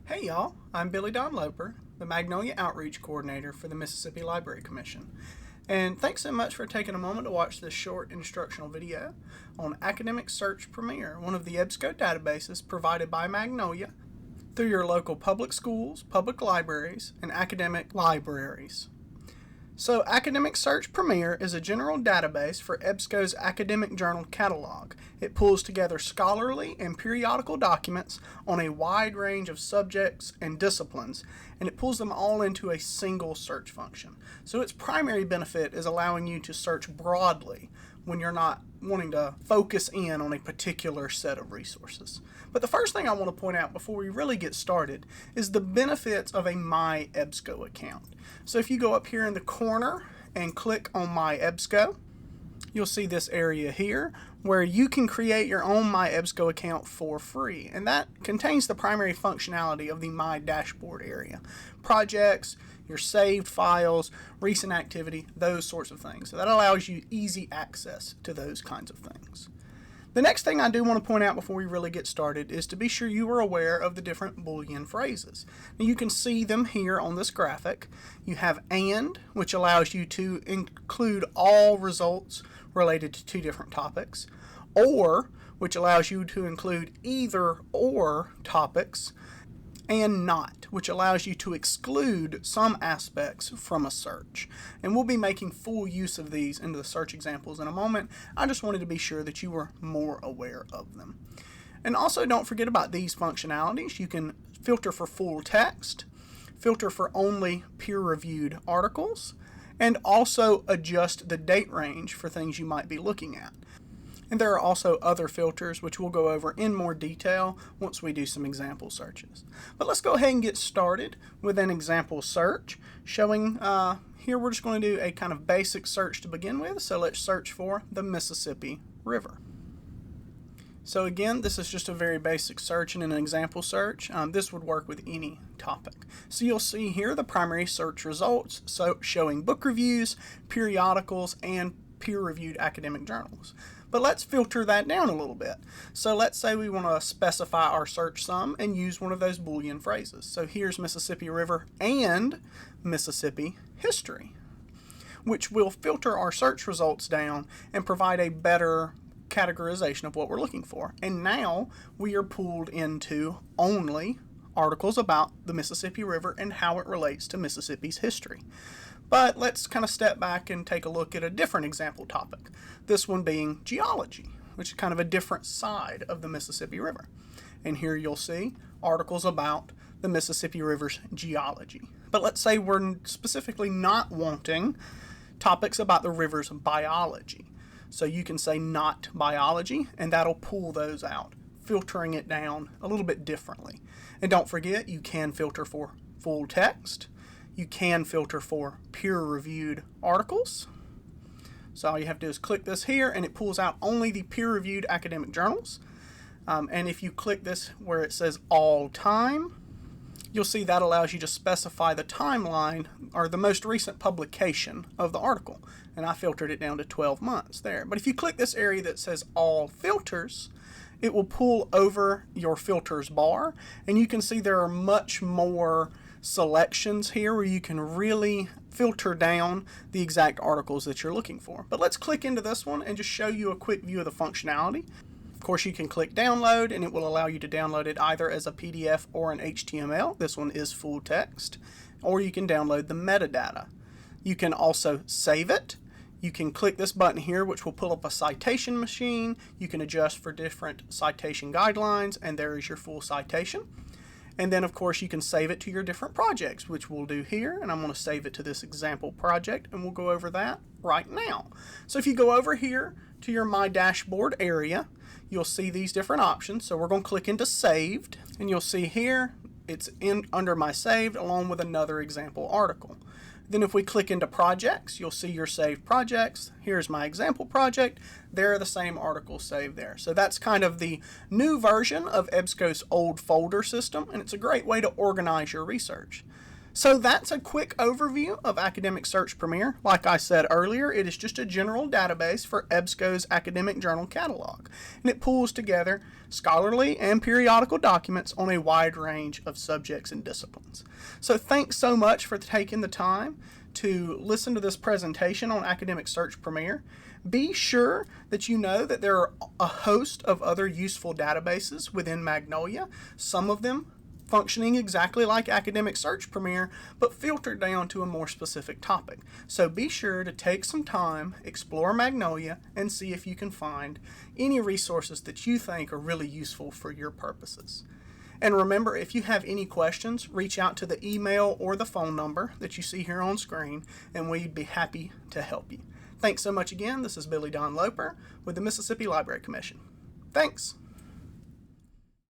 Hey y'all, I'm Billy Don Loper, the Magnolia Outreach Coordinator for the Mississippi Library Commission. And thanks so much for taking a moment to watch this short instructional video on Academic Search Premier, one of the EBSCO databases provided by Magnolia through your local public schools, public libraries, and academic libraries. So Academic Search Premier is a general database for EBSCO's academic journal catalog. It pulls together scholarly and periodical documents on a wide range of subjects and disciplines, and it pulls them all into a single search function. So its primary benefit is allowing you to search broadly when you're not wanting to focus in on a particular set of resources. But the first thing I want to point out before we really get started is the benefits of a My EBSCO account. So if you go up here in the corner and click on My EBSCO, you'll see this area here where you can create your own My EBSCO account for free. And that contains the primary functionality of the My Dashboard area. Projects, your saved files, recent activity, those sorts of things. So that allows you easy access to those kinds of things. The next thing I do want to point out before we really get started is to be sure you are aware of the different Boolean phrases. Now you can see them here on this graphic. You have AND, which allows you to include all results related to two different topics, OR, which allows you to include either or topics, and NOT, which allows you to exclude some aspects from a search. And we'll be making full use of these into the search examples in a moment. I just wanted to be sure that you were more aware of them. And also don't forget about these functionalities. You can filter for full text, filter for only peer-reviewed articles, and also adjust the date range for things you might be looking at. And there are also other filters which we'll go over in more detail once we do some example searches. But let's go ahead and get started with an example search showing here we're just going to do a kind of basic search to begin with. So let's search for the Mississippi River. So again, this is just a very basic search and an example search. This would work with any topic. So you'll see here the primary search results, so showing book reviews, periodicals, and peer-reviewed academic journals. But let's filter that down a little bit. So let's say we want to specify our search sum and use one of those Boolean phrases. So here's Mississippi River and Mississippi History, which will filter our search results down and provide a better categorization of what we're looking for. And now we are pulled into only articles about the Mississippi River and how it relates to Mississippi's history. But let's kind of step back and take a look at a different example topic, this one being geology, which is kind of a different side of the Mississippi River. And here you'll see articles about the Mississippi River's geology. But let's say we're specifically not wanting topics about the river's biology. So you can say not biology, and that'll pull those out, filtering it down a little bit differently. And don't forget, you can filter for full text. You can filter for peer-reviewed articles. So all you have to do is click this here and it pulls out only the peer-reviewed academic journals. And if you click this where it says all time, you'll see that allows you to specify the timeline or the most recent publication of the article. And I filtered it down to 12 months there. But if you click this area that says all filters, it will pull over your filters bar, and you can see there are much more selections here where you can really filter down the exact articles that you're looking for. But let's click into this one and just show you a quick view of the functionality. Of course, you can click download and it will allow you to download it either as a PDF or an HTML. This one is full text. Or you can download the metadata. You can also save it. You can click this button here, which will pull up a citation machine. You can adjust for different citation guidelines, and there is your full citation. And then, of course, you can save it to your different projects, which we'll do here. And I'm going to save it to this example project, and we'll go over that right now. So if you go over here to your My Dashboard area, you'll see these different options. So we're going to click into Saved, and you'll see here it's under My Saved along with another example article. Then if we click into projects, you'll see your saved projects. Here's my example project. There are the same articles saved there. So that's kind of the new version of EBSCO's old folder system, and it's a great way to organize your research. So that's a quick overview of Academic Search Premier. Like I said earlier, it is just a general database for EBSCO's academic journal catalog, and it pulls together scholarly and periodical documents on a wide range of subjects and disciplines. So thanks so much for taking the time to listen to this presentation on Academic Search Premier. Be sure that you know that there are a host of other useful databases within Magnolia, some of them functioning exactly like Academic Search Premier, but filtered down to a more specific topic. So be sure to take some time, explore Magnolia, and see if you can find any resources that you think are really useful for your purposes. And remember, if you have any questions, reach out to the email or the phone number that you see here on screen, and we'd be happy to help you. Thanks so much again. This is Billy Don Loper with the Mississippi Library Commission. Thanks.